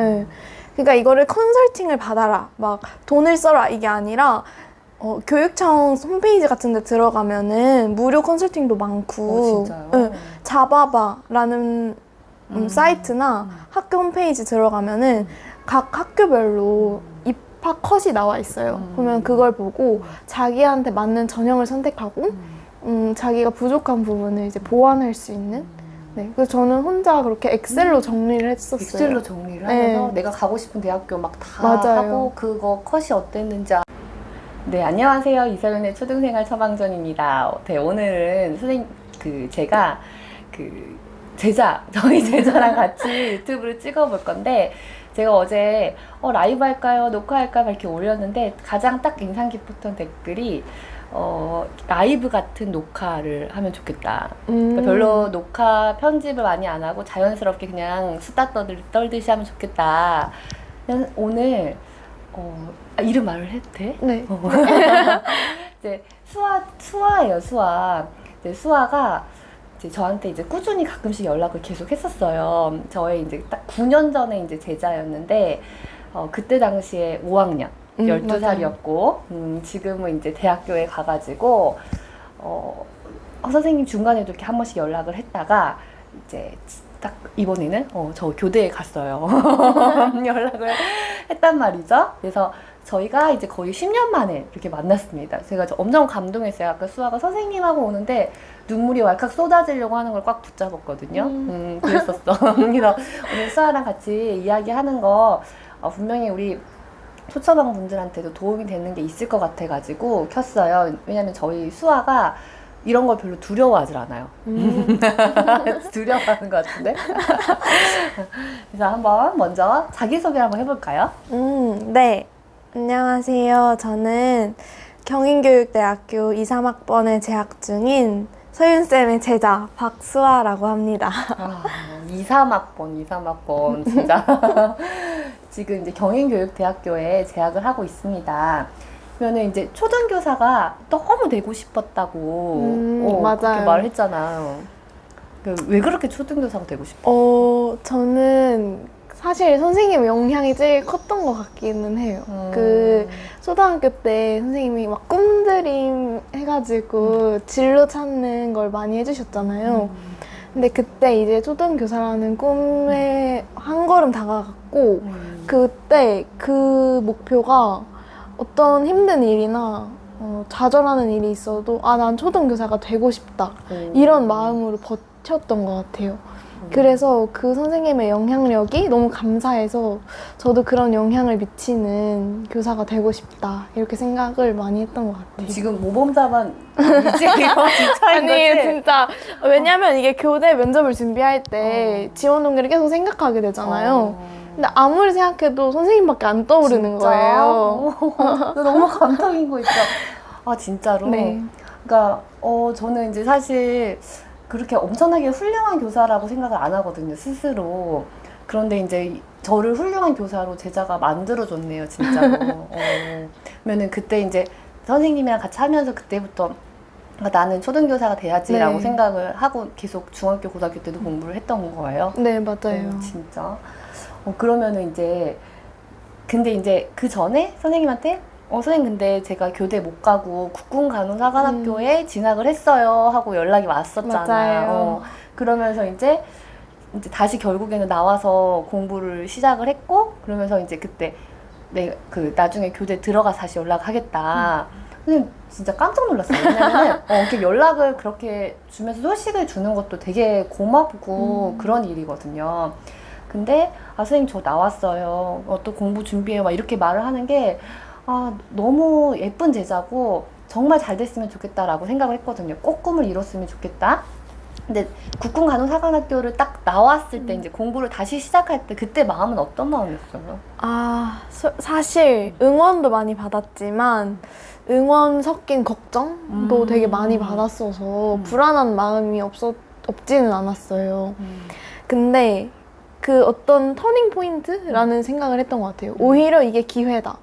네. 그러니까 이거를 컨설팅을 받아라, 막 돈을 써라 이게 아니라 교육청 홈페이지 같은 데 들어가면은 무료 컨설팅도 많고 진짜요? 네. 자바바라는 사이트나 학교 홈페이지 들어가면은 각 학교별로 입학 컷이 나와 있어요. 그러면 그걸 보고 자기한테 맞는 전형을 선택하고 자기가 부족한 부분을 이제 보완할 수 있는. 네, 그래서 저는 혼자 그렇게 엑셀로 정리를 했었어요. 엑셀로 정리를 하면서 네. 내가 가고 싶은 대학교 막 다 맞아요. 하고 그거 컷이 어땠는지. 네, 안녕하세요. 이서윤의 초등생활 처방전입니다. 네, 오늘은 제가 저희 제자랑 같이 유튜브를 찍어볼 건데, 제가 어제 라이브 할까요? 녹화할까요? 이렇게 올렸는데, 가장 딱 인상 깊었던 댓글이, 라이브 같은 녹화를 하면 좋겠다. 그러니까 별로 녹화 편집을 많이 안 하고 자연스럽게 그냥 수다 떨듯이 하면 좋겠다. 오늘 이름 말을 해도 돼? 네. 이제 수아예요, 수아. 이제 수아가 이제 저한테 이제 꾸준히 가끔씩 연락을 계속 했었어요. 저의 이제 딱 9년 전에 이제 제자였는데, 그때 당시에 5학년. 12살이었고, 지금은 이제 대학교에 가가지고, 선생님 중간에도 이렇게 한 번씩 연락을 했다가, 이제 딱 이번에는, 저 교대에 갔어요. 연락을 했단 말이죠. 그래서 저희가 이제 거의 10년 만에 이렇게 만났습니다. 제가 엄청 감동했어요. 아까 수아가 선생님하고 오는데 눈물이 왈칵 쏟아지려고 하는 걸 꽉 붙잡았거든요. 그랬었어. 그래서 오늘 수아랑 같이 이야기하는 거, 분명히 우리 초처방 분들한테도 도움이 되는 게 있을 것 같아가지고 켰어요. 왜냐면 저희 수아가 이런 걸 별로 두려워하질 않아요. 두려워하는 것 같은데? 그래서 한번 먼저 자기소개 한번 해볼까요? 네. 안녕하세요. 저는 경인교육대학교 2, 3학번에 재학 중인 서윤쌤의 제자 박수아라고 합니다. 2, 3학번 진짜. 지금 이제 경인교육대학교에 재학을 하고 있습니다. 그러면 이제 초등교사가 너무 되고 싶었다고 맞아요. 그렇게 말을 했잖아요. 왜 그렇게 초등교사가 되고 싶어요? 저는 사실 선생님 영향이 제일 컸던 것 같기는 해요. 초등학교 때 선생님이 막 꿈드림 해가지고 진로 찾는 걸 많이 해주셨잖아요. 근데 그때 이제 초등교사라는 꿈에 한 걸음 다가갔고, 그때 그 목표가 어떤 힘든 일이나 좌절하는 일이 있어도 난 초등교사가 되고 싶다. 이런 마음으로 버텼던 것 같아요. 그래서 그 선생님의 영향력이 너무 감사해서 저도 그런 영향을 미치는 교사가 되고 싶다. 이렇게 생각을 많이 했던 것 같아요. 지금 모범자만 진짜인 아니, 거지? 진짜. 왜냐면 이게 교대 면접을 준비할 때 지원 동기를 계속 생각하게 되잖아요. 근데 아무리 생각해도 선생님밖에 안 떠오르는 진짜? 거예요. 너무 감동인 거 있죠. 진짜로? 네. 그러니까 저는 이제 사실 그렇게 엄청나게 훌륭한 교사라고 생각을 안 하거든요, 스스로. 그런데 이제 저를 훌륭한 교사로 제자가 만들어줬네요, 진짜로. 그러면은 그때 이제 선생님이랑 같이 하면서 그때부터 나는 초등교사가 돼야지라고 네. 생각을 하고 계속 중학교, 고등학교 때도 공부를 했던 거예요. 네, 맞아요. 진짜. 그러면은 근데 이제 그 전에 선생님한테 선생님 근데 제가 교대 못 가고 국군간호사관학교에 진학을 했어요 하고 연락이 왔었잖아요. 맞아요. 그러면서 이제 다시 결국에는 나와서 공부를 시작을 했고, 그러면서 이제 그때 나중에 교대 들어가서 다시 연락하겠다. 근데 진짜 깜짝 놀랐어요. 왜냐면은 이렇게 연락을 그렇게 주면서 소식을 주는 것도 되게 고맙고 그런 일이거든요. 근데 선생님 저 나왔어요. 또 공부 준비해요. 막 이렇게 말을 하는 게 너무 예쁜 제자고 정말 잘 됐으면 좋겠다라고 생각을 했거든요. 꼭 꿈을 이뤘으면 좋겠다. 근데 국군간호사관학교를 딱 나왔을 때 이제 공부를 다시 시작할 때 그때 마음은 어떤 마음이었어요? 사실 응원도 많이 받았지만 응원 섞인 걱정도 되게 많이 받았어서 불안한 마음이 없지는 않았어요. 근데 그 어떤 터닝 포인트라는 생각을 했던 것 같아요. 오히려 이게 기회다.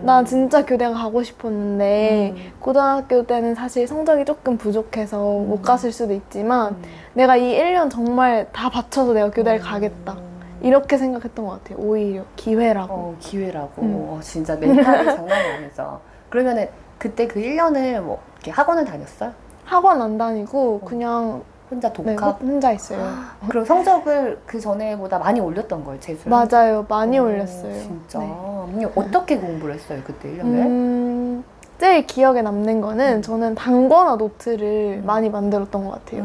나 진짜 교대가 가고 싶었는데 고등학교 때는 사실 성적이 조금 부족해서 못 갔을 수도 있지만 내가 이 1년 정말 다 바쳐서 내가 교대를 가겠다. 이렇게 생각했던 것 같아요. 오히려 기회라고. 기회라고. 진짜 멘탈이 장난이 아니죠. 그러면은 그때 그 1년을 뭐 이렇게 학원을 다녔어요? 학원 안 다니고 그냥 혼자 네, 독학? 혼자 있어요. 그럼 성적을 그 전에보다 많이 올렸던 거예요, 재수를? 맞아요. 많이 올렸어요. 진짜? 네. 어떻게 공부를 했어요, 그때 1년을? 제일 기억에 남는 거는 저는 단권화 노트를 많이 만들었던 것 같아요.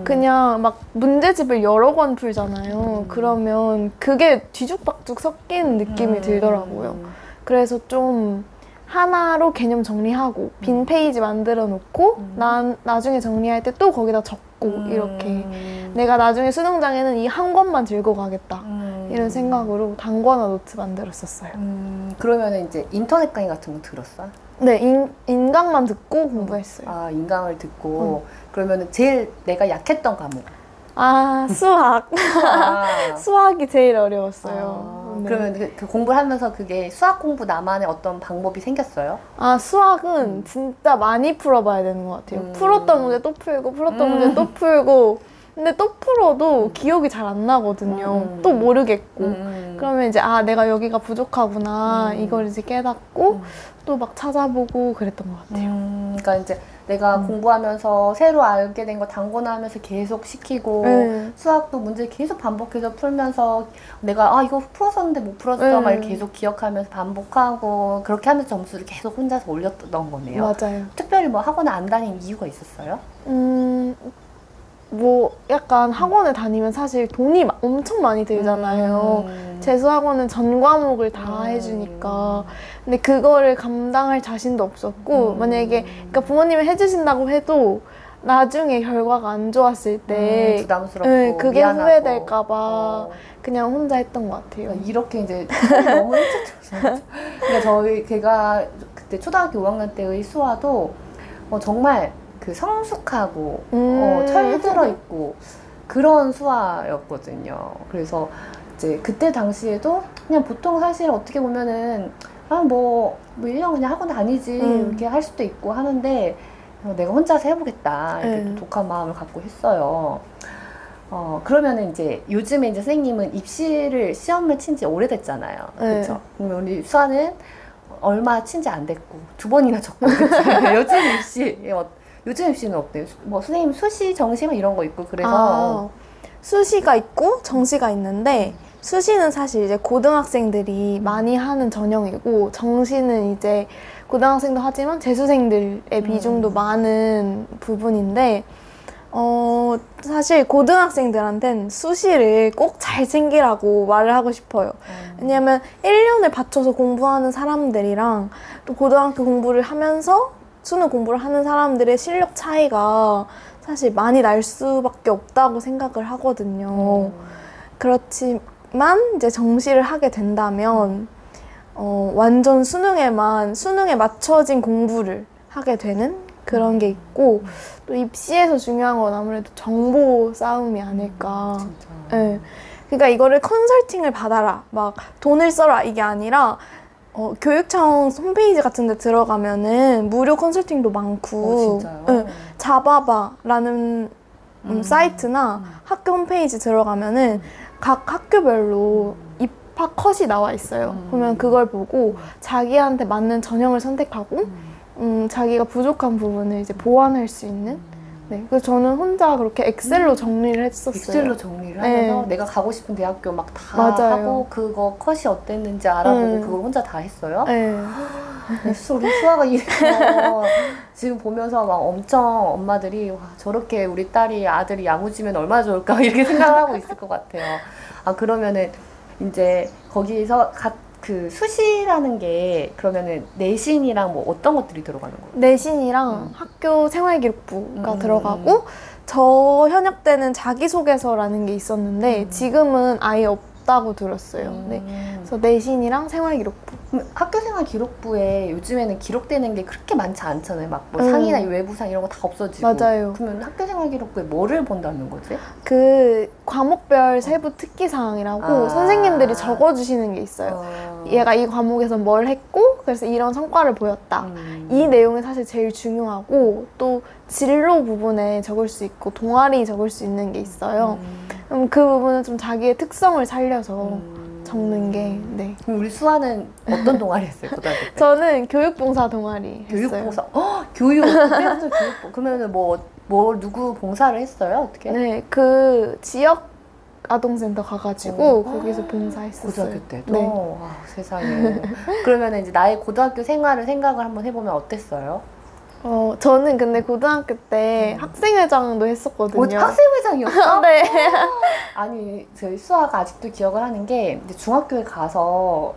그냥 막 문제집을 여러 권 풀잖아요. 그러면 그게 뒤죽박죽 섞이는 느낌이 들더라고요. 그래서 좀 하나로 개념 정리하고 빈 페이지 만들어 놓고 나중에 정리할 때 또 거기다 적고 이렇게 내가 나중에 수능장에는 이 한 권만 들고 가겠다 이런 생각으로 단권화 노트 만들었었어요. 그러면 이제 인터넷 강의 같은 거 들었어? 네, 인강만 듣고 공부했어요. 아, 인강을 듣고. 그러면 제일 내가 약했던 과목? 수학. 수학이 제일 어려웠어요. 네. 그러면 그 공부를 하면서 그게 수학 공부 나만의 어떤 방법이 생겼어요? 수학은 진짜 많이 풀어봐야 되는 것 같아요. 풀었던 문제 또 풀고, 풀었던 문제 또 풀고. 근데 또 풀어도 기억이 잘 안 나거든요. 또 모르겠고. 그러면 이제, 내가 여기가 부족하구나. 이걸 이제 깨닫고, 또 막 찾아보고 그랬던 것 같아요. 그러니까 이제 내가 공부하면서 새로 알게 된 거 단권화하면서 계속 시키고 수학도 문제 계속 반복해서 풀면서 내가 이거 풀었었는데 못 풀었어 막 이렇게 계속 기억하면서 반복하고 그렇게 하면서 점수를 계속 혼자서 올렸던 거네요. 맞아요. 특별히 뭐 학원을 안 다닌 이유가 있었어요? 뭐 약간 학원에 다니면 사실 돈이 엄청 많이 들잖아요. 재수학원은 전 과목을 다 해주니까. 근데 그거를 감당할 자신도 없었고 만약에 그러니까 부모님이 해주신다고 해도 나중에 결과가 안 좋았을 때 부담스럽고 그게 미안하고. 후회될까봐 그냥 혼자 했던 것 같아요. 그러니까 이렇게 이제 너무 일찍 들었어요. 그러니까 제가 그때 초등학교 5학년 때의 수화도 정말 그 성숙하고 철들어 있고 그런 수화였거든요. 그래서 이제 그때 당시에도 그냥 보통 사실 어떻게 보면은 뭐 1년 그냥 학원 다니지 이렇게 할 수도 있고 하는데 내가 혼자서 해보겠다 이렇게 또 독한 마음을 갖고 했어요. 그러면은 이제 요즘에 이제 선생님은 입시를 시험을 친 지 오래됐잖아요. 그렇죠? 그러면 우리 수아는 얼마 친 지 안 됐고 2번이나 졌고 요즘 입시 요즘 입시는 어때요? 뭐 선생님 수시, 정시 막 이런 거 있고 그래서 수시가 있고 정시가 있는데 수시는 사실 이제 고등학생들이 많이 하는 전형이고 정시는 이제 고등학생도 하지만 재수생들의 비중도 많은 부분인데 사실 고등학생들한텐 수시를 꼭 잘 챙기라고 말을 하고 싶어요. 왜냐면 1년을 바쳐서 공부하는 사람들이랑 또 고등학교 공부를 하면서 수능 공부를 하는 사람들의 실력 차이가 사실 많이 날 수밖에 없다고 생각을 하거든요. 그렇지만 이제 정시를 하게 된다면 완전 수능에 맞춰진 공부를 하게 되는 그런 게 있고 또 입시에서 중요한 건 아무래도 정보 싸움이 아닐까. 네. 그러니까 이거를 컨설팅을 받아라, 막 돈을 써라 이게 아니라 교육청 홈페이지 같은 데 들어가면은 무료 컨설팅도 많고 자바바라는 사이트나 학교 홈페이지 들어가면은 각 학교별로 입학 컷이 나와 있어요. 그러면 그걸 보고 자기한테 맞는 전형을 선택하고 자기가 부족한 부분을 이제 보완할 수 있는. 네, 그래서 저는 혼자 그렇게 엑셀로 정리를 했었어요. 엑셀로 정리를 하면서 내가 가고 싶은 대학교 막 다 하고 그거 컷이 어땠는지 알아보고 그걸 혼자 다 했어요? 네. 우리 수아가 이래서 지금 보면서 막 엄청 엄마들이 와, 저렇게 우리 딸이 아들이 야무지면 얼마나 좋을까 이렇게 생각을 하고 있을 것 같아요. 그러면은 이제 거기서 그 수시라는 게 그러면은 내신이랑 뭐 어떤 것들이 들어가는 거예요? 내신이랑 학교 생활기록부가 들어가고 저 현역 때는 자기소개서라는 게 있었는데 지금은 아예 없다고 들었어요. 네. 그래서 내신이랑 생활기록부. 그럼 학교생활기록부에 요즘에는 기록되는 게 그렇게 많지 않잖아요. 막 뭐 상이나 외부상 이런 거 다 없어지고. 맞아요. 그러면 학교생활기록부에 뭐를 본다는 거지? 그 과목별 세부 특기사항이라고 선생님들이 적어주시는 게 있어요. 얘가 이 과목에서 뭘 했고 그래서 이런 성과를 보였다. 이 내용이 사실 제일 중요하고 또 진로 부분에 적을 수 있고 동아리 적을 수 있는 게 있어요. 그 부분은 좀 자기의 특성을 살려서 적는 게, 네. 그럼 우리 수아는 어떤 동아리 했어요, 고등학교 때? 저는 교육봉사 동아리 했어요. 교육봉사. 교육. 그때부터 교육봉. 그러면 뭐 누구 봉사를 했어요? 어떻게? 네, 그 지역 아동센터 가가지고 거기서 봉사했었어요. 고등학교 때도? 네. 와, 세상에. 그러면 이제 나의 고등학교 생활을 생각을 한번 해보면 어땠어요? 저는 근데 고등학교 때 학생회장도 했었거든요. 학생회장이었어? 네. 아니, 저희 수아가 아직도 기억을 하는 게 이제 중학교에 가서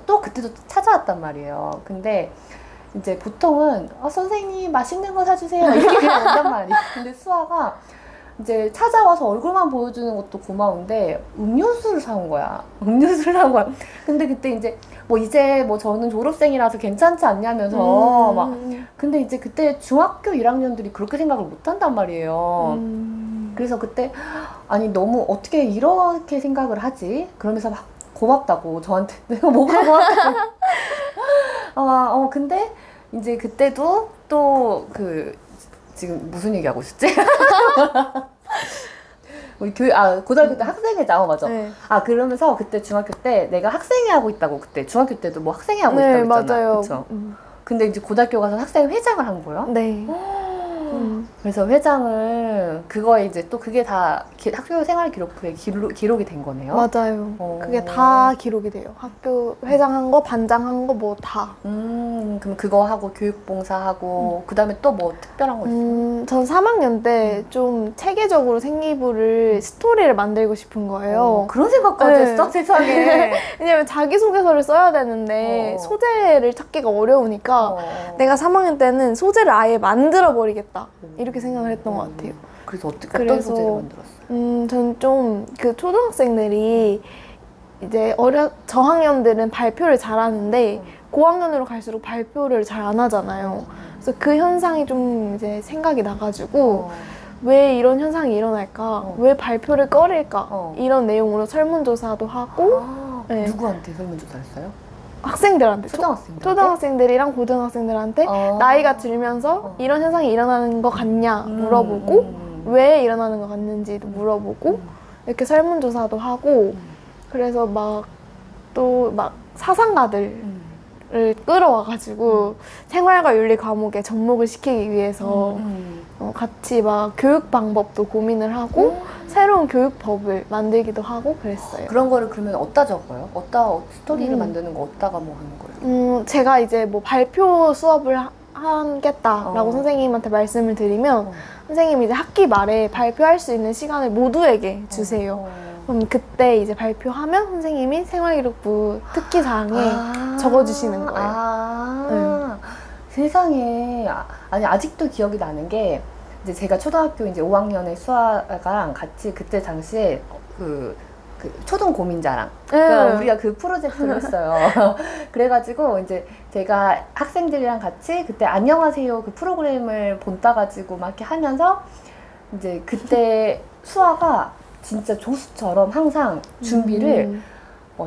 또 그때도 찾아왔단 말이에요. 근데 이제 보통은 선생님 맛있는 거 사주세요 이렇게 그냥 온단 말이에요. 근데 수아가 이제 찾아와서 얼굴만 보여주는 것도 고마운데 음료수를 사온 거야. 음료수를 사온 거야. 근데 그때 이제 뭐 저는 졸업생이라서 괜찮지 않냐면서 막 근데 이제 그때 중학교 1학년들이 그렇게 생각을 못 한단 말이에요. 그래서 그때 아니 너무 어떻게 이렇게 생각을 하지? 그러면서 막 고맙다고 저한테 내가 뭐가 고맙다고 근데 이제 그때도 또 지금 무슨 얘기하고 있었지? 우리 고등학교 때 학생회장, 맞아. 네. 그러면서 그때 중학교 때 내가 학생회 하고 있다고, 그때 중학교 때도 뭐 학생회 하고 네, 있다고 했잖아. 맞아요. 그쵸? 근데 이제 고등학교 가서 학생회장을 한 거야? 네. 그래서 회장을, 그거에 이제 또 그게 다 학교 생활 기록부에 기록이 된 거네요? 맞아요. 그게 다 기록이 돼요. 학교 회장한 거, 반장한 거 뭐 다. 그럼 그거 하고 교육봉사하고 그 다음에 또 뭐 특별한 거 있어요? 전 3학년 때 좀 체계적으로 생기부를 스토리를 만들고 싶은 거예요. 그런 생각까지 네. 했어? 세상에. 왜냐면 자기소개서를 써야 되는데 소재를 찾기가 어려우니까 내가 3학년 때는 소재를 아예 만들어버리겠다. 이렇게 생각을 했던 것 같아요. 그래서 어떤 그래서, 소재를 만들었어요? 전 좀 그 초등학생들이 이제 저학년들은 발표를 잘하는데 고학년으로 갈수록 발표를 잘 안 하잖아요. 그래서 그 현상이 좀 이제 생각이 나가지고 왜 이런 현상이 일어날까? 왜 발표를 꺼릴까? 이런 내용으로 설문조사도 하고 네. 누구한테 설문조사했어요? 학생들한테 초등학생들이랑 고등학생들한테 나이가 들면서 이런 현상이 일어나는 것 같냐 물어보고 왜 일어나는 것 같는지도 물어보고 이렇게 설문조사도 하고 그래서 또 사상가들을 끌어와가지고 생활과 윤리 과목에 접목을 시키기 위해서 같이 막 교육 방법도 고민을 하고 새로운 교육법을 만들기도 하고 그랬어요. 그런 거를 그러면 어디다 적어요? 스토리를 만드는 거 어디다가 뭐 하는 거예요? 제가 이제 뭐 발표 수업을 하겠다라고 선생님한테 말씀을 드리면 선생님이 이제 학기 말에 발표할 수 있는 시간을 모두에게 주세요. 그럼 그때 이제 발표하면 선생님이 생활기록부 특기사항에 적어주시는 거예요. 세상에. 아니, 아직도 기억이 나는 게, 이제 제가 초등학교 이제 5학년에 수아랑 같이 그때 당시에 그 초등 고민자랑 그러니까 우리가 그 프로젝트를 했어요. 그래가지고 이제 제가 학생들이랑 같이 그때 안녕하세요 그 프로그램을 본따가지고 막 이렇게 하면서 이제 그때 수아가 진짜 조수처럼 항상 준비를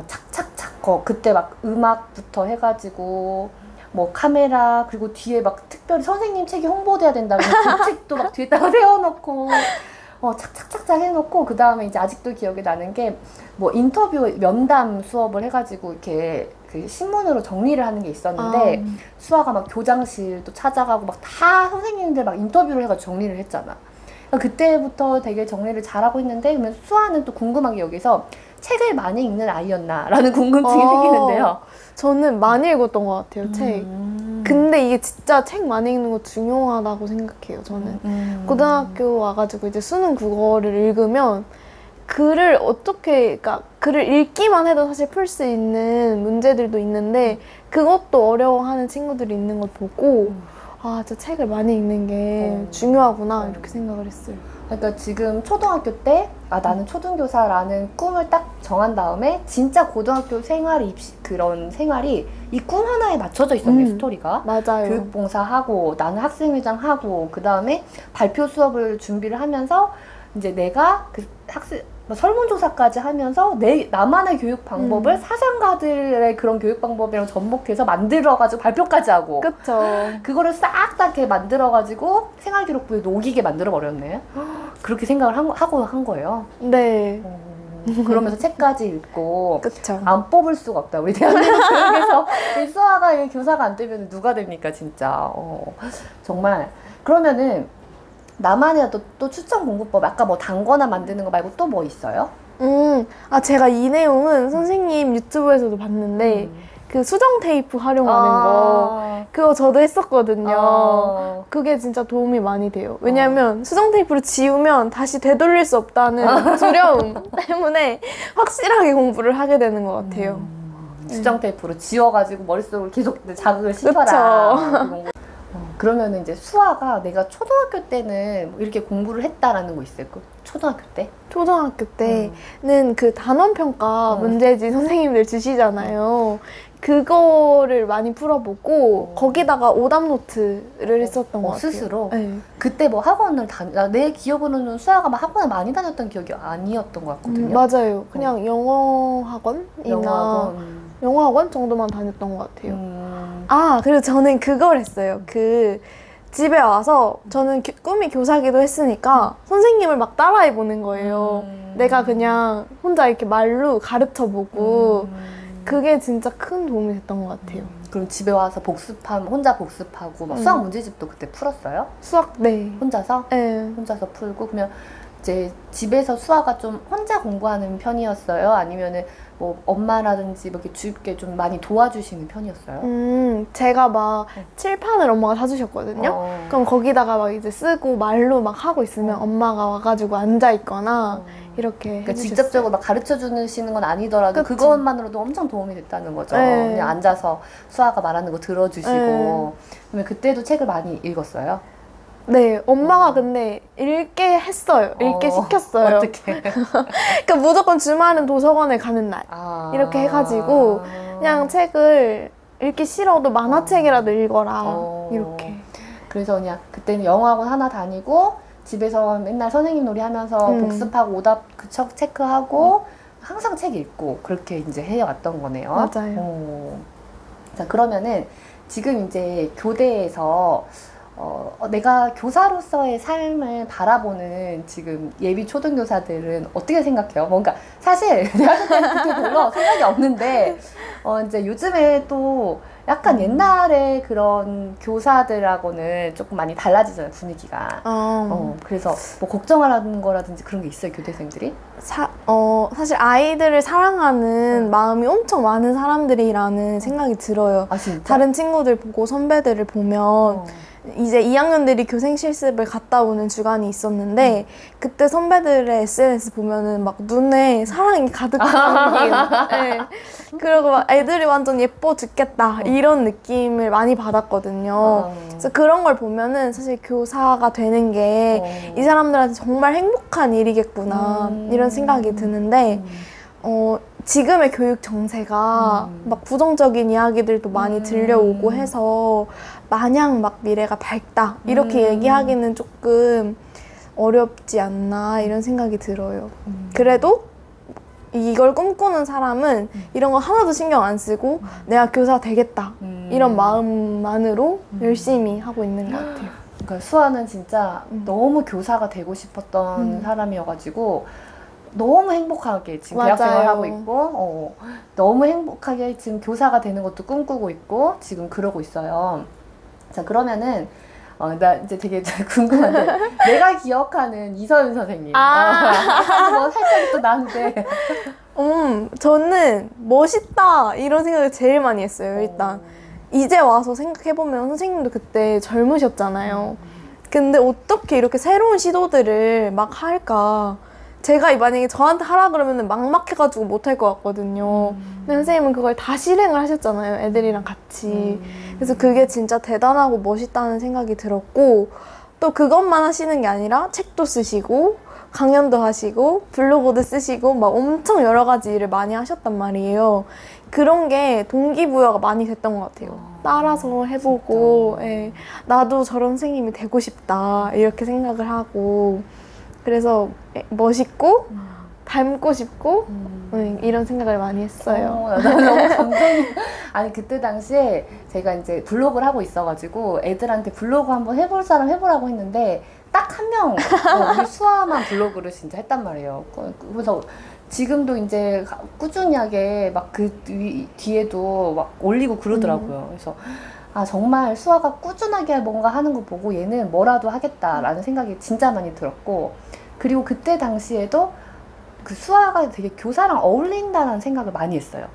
착착착 그때 막 음악부터 해가지고 뭐 카메라 그리고 뒤에 막 특별히 선생님 책이 홍보돼야 된다고 그 책도 막 뒤에다가 세워놓고 착착착착 해놓고 그 다음에 이제 아직도 기억이 나는 게 뭐 인터뷰 면담 수업을 해가지고 이렇게 그 신문으로 정리를 하는 게 있었는데 수아가 막 교장실도 찾아가고 막 다 선생님들 막 인터뷰를 해가지고 정리를 했잖아. 그때부터 되게 정리를 잘하고 있는데 그러면 수아는 또 궁금한 게 여기서 책을 많이 읽는 아이였나라는 궁금증이 생기는데요. 저는 많이 읽었던 것 같아요, 책. 근데 이게 진짜 책 많이 읽는 거 중요하다고 생각해요, 저는. 고등학교 와가지고 이제 수능 국어를 읽으면 그러니까 글을 읽기만 해도 사실 풀 수 있는 문제들도 있는데 그것도 어려워하는 친구들이 있는 걸 보고 저 책을 많이 읽는 게 중요하구나 이렇게 생각을 했어요. 그러니까 지금 초등학교 때 나는 초등교사라는 꿈을 딱 정한 다음에 진짜 고등학교 그런 생활이 이 꿈 하나에 맞춰져 있었네, 스토리가. 맞아요. 교육봉사하고 나는 학생회장 하고 그 다음에 발표 수업을 준비를 하면서 이제 내가 뭐 설문조사까지 하면서 나만의 교육 방법을 사상가들의 그런 교육 방법이랑 접목해서 만들어가지고 발표까지 하고 그쵸. 그거를 싹 다 이렇게 만들어가지고 생활기록부에 녹이게 만들어버렸네. 그렇게 생각을 하고 한 거예요. 네. 그러면서 책까지 읽고 그쵸. 안 뽑을 수가 없다. 우리 대한민국 교육에서 이 수아가 교사가 안 되면 누가 됩니까 진짜. 정말. 그러면은 나만의 또 추천 공부법 아까 뭐 단거나 만드는 거 말고 또 뭐 있어요? 제가 이 내용은 선생님 유튜브에서도 봤는데 그 수정 테이프 활용하는 거 그거 저도 했었거든요. 그게 진짜 도움이 많이 돼요. 왜냐면 수정 테이프로 지우면 다시 되돌릴 수 없다는 두려움 때문에 확실하게 공부를 하게 되는 것 같아요. 수정 테이프로 지워가지고 머릿속으로 계속 자극을 시켜라. 그쵸. 그러면은 이제 수아가 내가 초등학교 때는 뭐 이렇게 공부를 했다라는 거 있어요? 초등학교 때? 초등학교 때는 그 단원평가 문제지 선생님들 주시잖아요. 그거를 많이 풀어보고 거기다가 오답 노트를 했었던 것 같아요. 스스로? 네. 그때 뭐 학원을 내 기억으로는 수아가 막 학원을 많이 다녔던 기억이 아니었던 것 같거든요. 맞아요. 그냥 영어 학원이나 영어 학원 정도만 다녔던 것 같아요. 그리고 저는 그걸 했어요. 집에 와서 저는 꿈이 교사기도 했으니까 선생님을 막 따라해보는 거예요. 내가 그냥 혼자 이렇게 말로 가르쳐보고 그게 진짜 큰 도움이 됐던 것 같아요. 그럼 집에 와서 혼자 복습하고 막 수학 문제집도 그때 풀었어요? 수학, 네. 혼자서? 네. 혼자서 풀고 그러면 이제 집에서 수아가 좀 혼자 공부하는 편이었어요? 아니면은 뭐 엄마라든지 뭐 이렇게 좀 많이 도와주시는 편이었어요? 제가 막 칠판을 엄마가 사주셨거든요. 그럼 거기다가 막 이제 쓰고 말로 막 하고 있으면 엄마가 와가지고 앉아있거나 이렇게 그러니까 해주셨어요. 직접적으로 막 가르쳐 주시는 건 아니더라도 그쵸. 그것만으로도 엄청 도움이 됐다는 거죠. 네. 그냥 앉아서 수아가 말하는 거 들어주시고. 그러면 그때도 책을 많이 읽었어요? 네, 엄마가 근데 읽게 했어요. 읽게 시켰어요. 어떻게? 그러니까 무조건 주말은 도서관에 가는 날 이렇게 해가지고 그냥 책을 읽기 싫어도 만화책이라도 읽어라 이렇게. 그래서 그냥 그때는 영어학원 하나 다니고 집에서 맨날 선생님 놀이 하면서 복습하고 오답 체크하고 항상 책 읽고 그렇게 이제 해왔던 거네요. 맞아요. 자, 그러면은 지금 이제 교대에서 내가 교사로서의 삶을 바라보는 지금 예비 초등교사들은 어떻게 생각해요? 뭔가 사실 내가 그때는 그렇게 별로 생각이 없는데 이제 요즘에 또 약간 옛날에 그런 교사들하고는 조금 많이 달라지잖아요, 분위기가. 그래서 뭐 걱정하라는 거라든지 그런 게 있어요, 교대생들이? 사실 아이들을 사랑하는 마음이 엄청 많은 사람들이라는 생각이 들어요. 아, 진짜? 다른 친구들 보고 선배들을 보면 이제 2학년들이 교생 실습을 갔다 오는 주간이 있었는데 그때 선배들의 SNS 보면은 막 눈에 사랑이 가득 담긴 네. 그리고 막 애들이 완전 예뻐 죽겠다 이런 느낌을 많이 받았거든요. 그래서 그런 걸 보면은 사실 교사가 되는 게 이 사람들한테 정말 행복한 일이겠구나 이런 생각이 드는데 지금의 교육 정세가 막 부정적인 이야기들도 많이 들려오고 해서 마냥 막 미래가 밝다 이렇게 얘기하기는 조금 어렵지 않나 이런 생각이 들어요. 그래도 이걸 꿈꾸는 사람은 이런 거 하나도 신경 안 쓰고 내가 교사 되겠다 이런 마음만으로 열심히 하고 있는 것 같아요. 그러니까 수아는 진짜 너무 교사가 되고 싶었던 사람이어가지고 너무 행복하게 지금 맞아요. 대학생활 하고 있고 너무 행복하게 지금 교사가 되는 것도 꿈꾸고 있고 지금 그러고 있어요. 자, 그러면은 나 이제 되게 궁금한데 내가 기억하는 이서윤 선생님 뭐 살짝 또 나는데 저는 멋있다 이런 생각을 제일 많이 했어요. 일단 이제 와서 생각해보면 선생님도 그때 젊으셨잖아요. 근데 어떻게 이렇게 새로운 시도들을 막 할까. 제가 만약에 저한테 하라 그러면 막막해가지고 못할 것 같거든요. 근데 선생님은 그걸 다 실행을 하셨잖아요. 애들이랑 같이. 그래서 그게 진짜 대단하고 멋있다는 생각이 들었고 또 그것만 하시는 게 아니라 책도 쓰시고 강연도 하시고 블로그도 쓰시고 막 엄청 여러 가지 일을 많이 하셨단 말이에요. 그런 게 동기부여가 많이 됐던 것 같아요. 따라서 해보고 나도 저런 선생님이 되고 싶다 이렇게 생각을 하고 그래서 멋있고 닮고 싶고 이런 생각을 많이 했어요. 나는 너무 감동이. 아니 그때 당시에 제가 이제 블로그를 하고 있어가지고 애들한테 블로그 한번 해볼 사람 해보라고 했는데 딱 한 명 우리 수아만 블로그를 진짜 했단 말이에요. 그래서 지금도 이제 꾸준히 하게 막 그 뒤에도 막 올리고 그러더라고요. 그래서 아 정말 수아가 꾸준하게 뭔가 하는 거 보고 얘는 뭐라도 하겠다라는 생각이 진짜 많이 들었고, 그리고 그때 당시에도 그 수아가 되게 교사랑 어울린다는 생각을 많이 했어요.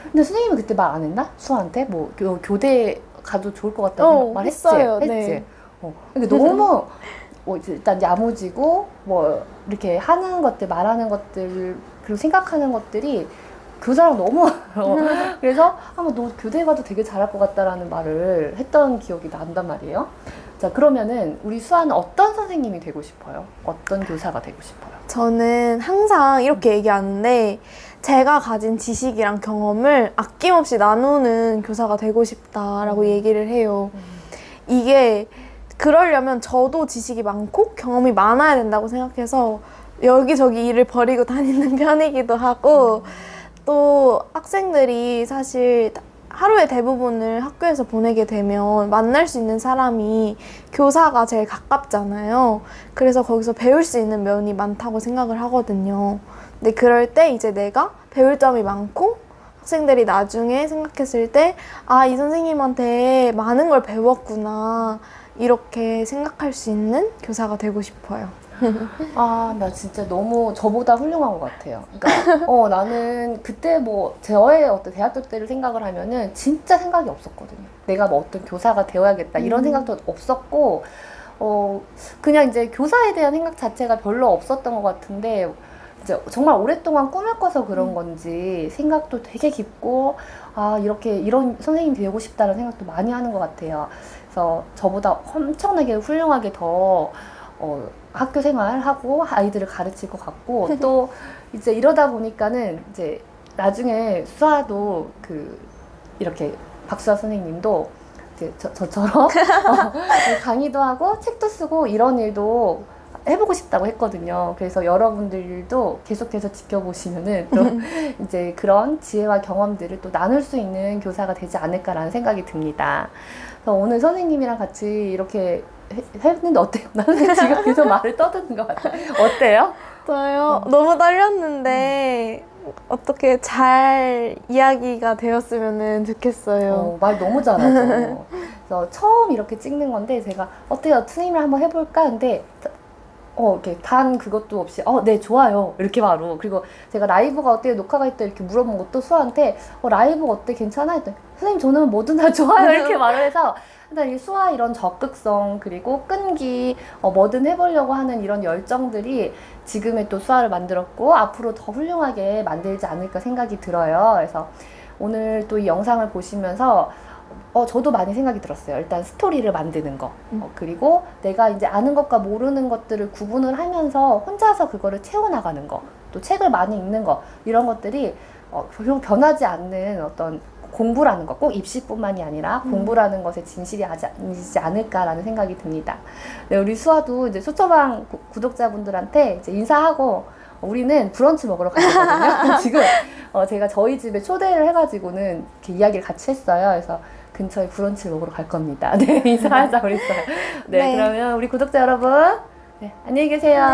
근데 선생님은 그때 말 안 했나? 수아한테 뭐 교대 가도 좋을 것 같다고 말했지? 했어요. 했지? 네. 근데 너무 일단 야무지고 뭐 이렇게 하는 것들, 말하는 것들, 그리고 생각하는 것들이 교사랑 너무 그래서 한번 너 교대 가도 되게 잘할 것 같다라는 말을 했던 기억이 난단 말이에요. 자, 그러면은 우리 수아는 어떤 선생님이 되고 싶어요? 어떤 교사가 되고 싶어요? 저는 항상 이렇게 얘기하는데 제가 가진 지식이랑 경험을 아낌없이 나누는 교사가 되고 싶다라고 얘기를 해요. 이게 그러려면 저도 지식이 많고 경험이 많아야 된다고 생각해서 여기저기 일을 벌이고 다니는 편이기도 하고, 또 학생들이 사실 하루의 대부분을 학교에서 보내게 되면 만날 수 있는 사람이 교사가 제일 가깝잖아요. 그래서 거기서 배울 수 있는 면이 많다고 생각을 하거든요. 근데 그럴 때 이제 내가 배울 점이 많고 학생들이 나중에 생각했을 때 아, 이 선생님한테 많은 걸 배웠구나, 이렇게 생각할 수 있는 교사가 되고 싶어요. 아, 나 진짜 너무 저보다 훌륭한 것 같아요. 그러니까 나는 그때 뭐 저의 어떤 대학교 때를 생각을 하면은 진짜 생각이 없었거든요. 내가 뭐 어떤 교사가 되어야겠다 이런 생각도 없었고, 그냥 이제 교사에 대한 생각 자체가 별로 없었던 것 같은데, 이제 정말 오랫동안 꿈을 꿔서 그런 건지 생각도 되게 깊고, 아, 이렇게 이런 선생님이 되고 싶다는 생각도 많이 하는 것 같아요. 그래서 저보다 엄청나게 훌륭하게 더 학교 생활하고 아이들을 가르칠 것 같고, 또 이제 이러다 보니까는 이제 나중에 수아도 이렇게 박수아 선생님도 이제 저처럼 강의도 하고 책도 쓰고 이런 일도 해보고 싶다고 했거든요. 그래서 여러분들도 계속해서 지켜보시면은 또 이제 그런 지혜와 경험들을 또 나눌 수 있는 교사가 되지 않을까라는 생각이 듭니다. 그래서 오늘 선생님이랑 같이 이렇게 했는데 어때요? 나는 지금 계속 말을 떠드는 것 같아요. 어때요? 저요? 너무 떨렸는데 어떻게 잘 이야기가 되었으면 좋겠어요. 말 너무 잘하죠. 그래서 처음 이렇게 찍는 건데 제가 어때요? 선생님이랑 한번 해볼까? 근데 이렇게 단 그것도 없이 네 좋아요 이렇게 바로. 그리고 제가 라이브가 어때요? 녹화가 있다 이렇게 물어본 것도 수아한테 라이브 어때? 괜찮아? 했더니 선생님 저는 뭐든 다 좋아요 이렇게 말을 해서, 일단 이 수아 이런 적극성 그리고 끈기, 뭐든 해보려고 하는 이런 열정들이 지금의 또 수아를 만들었고 앞으로 더 훌륭하게 만들지 않을까 생각이 들어요. 그래서 오늘 또 이 영상을 보시면서 저도 많이 생각이 들었어요. 일단 스토리를 만드는 거, 그리고 내가 이제 아는 것과 모르는 것들을 구분을 하면서 혼자서 그거를 채워나가는 거, 또 책을 많이 읽는 거, 이런 것들이 결국 변하지 않는 어떤 공부라는 거, 꼭 입시뿐만이 아니라 공부라는 것에 진실이 아니지 않을까라는 생각이 듭니다. 네, 우리 수아도 이제 소초방 구독자분들한테 이제 인사하고 우리는 브런치 먹으러 가거든요. 지금 제가 저희 집에 초대를 해가지고는 이렇게 이야기를 같이 했어요. 그래서 근처에 브런치 먹으러 갈 겁니다. 네, 인사하자 그랬어요. 네, 그러면 우리 구독자 여러분, 네, 안녕히 계세요.